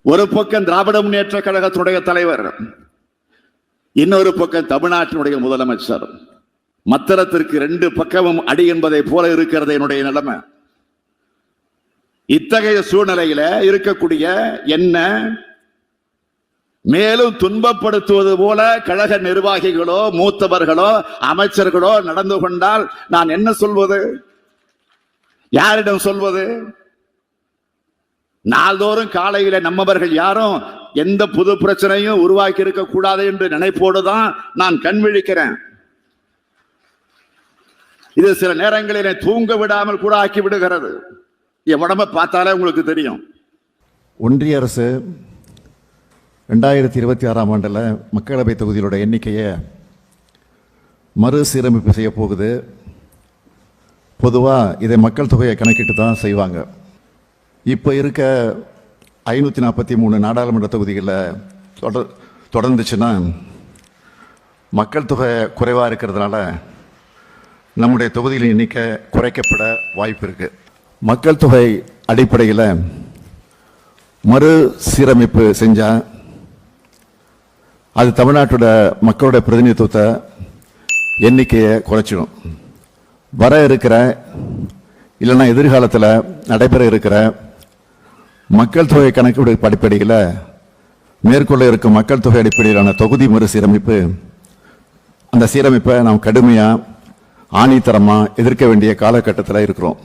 ஒரு பக்கம் திராவிட முன்னேற்ற கழகத்தினுடைய தலைவர், இன்னொரு பக்கம் தமிழ்நாட்டினுடைய முதலமைச்சர். மத்திரத்திற்கு ரெண்டு பக்கமும் அடி என்பதை போல இருக்கிறது என்னுடைய நிலைமை. இத்தகைய சூழ்நிலையில இருக்கக்கூடிய என்ன மேலும் துன்பப்படுத்துவது போல கழக நிர்வாகிகளோ மூத்தவர்களோ அமைச்சர்களோ நடந்து கொண்டால் நான் என்ன சொல்வது? யாரிடம் சொல்வது? நாள்தோறும் காலையில நம்மவர்கள் யாரும் எந்த புது பிரச்சனையும் உருவாக்கி இருக்க கூடாது என்று நினைப்போடுதான் நான் கண் விழிக்கிறேன். இது சில நேரங்களில் தூங்க விடாமல் கூட ஆக்கி விடுகிறது. என் உடம்பை பார்த்தாலே உங்களுக்கு தெரியும். ஒன்றிய அரசு 2026ஆம் ஆண்டில் மக்களவை தொகுதிகளோட எண்ணிக்கையை மறுசீரமைப்பு செய்ய போகுது. பொதுவாக இதை மக்கள் தொகையை கணக்கிட்டு தான் செய்வாங்க. இப்போ இருக்க 543 நாடாளுமன்ற தொகுதிகளில் தொடர்ந்துச்சுன்னா மக்கள் தொகை குறைவாக இருக்கிறதுனால நம்முடைய தொகுதிகளின் எண்ணிக்கை குறைக்கப்பட வாய்ப்பு இருக்கு. மக்கள் தொகை அடிப்படையில் மறுசீரமைப்பு செஞ்சால் அது தமிழ்நாட்டோட மக்களோட பிரதிநிதித்துவத்தை எண்ணிக்கையை குறைச்சிடும். வர இருக்கிற இல்லைன்னா எதிர்காலத்தில் நடைபெற இருக்கிற மக்கள் தொகை கணக்கீடு அடிப்படையில் மேற்கொள்ள இருக்கும் மக்கள் தொகை அடிப்படையிலான தொகுதி மறுசீரமைப்பு, அந்த சீரமைப்பை நாம் கடுமையாக ஆணித்தரமாக எதிர்க்க வேண்டிய காலகட்டத்தில் இருக்கிறோம்.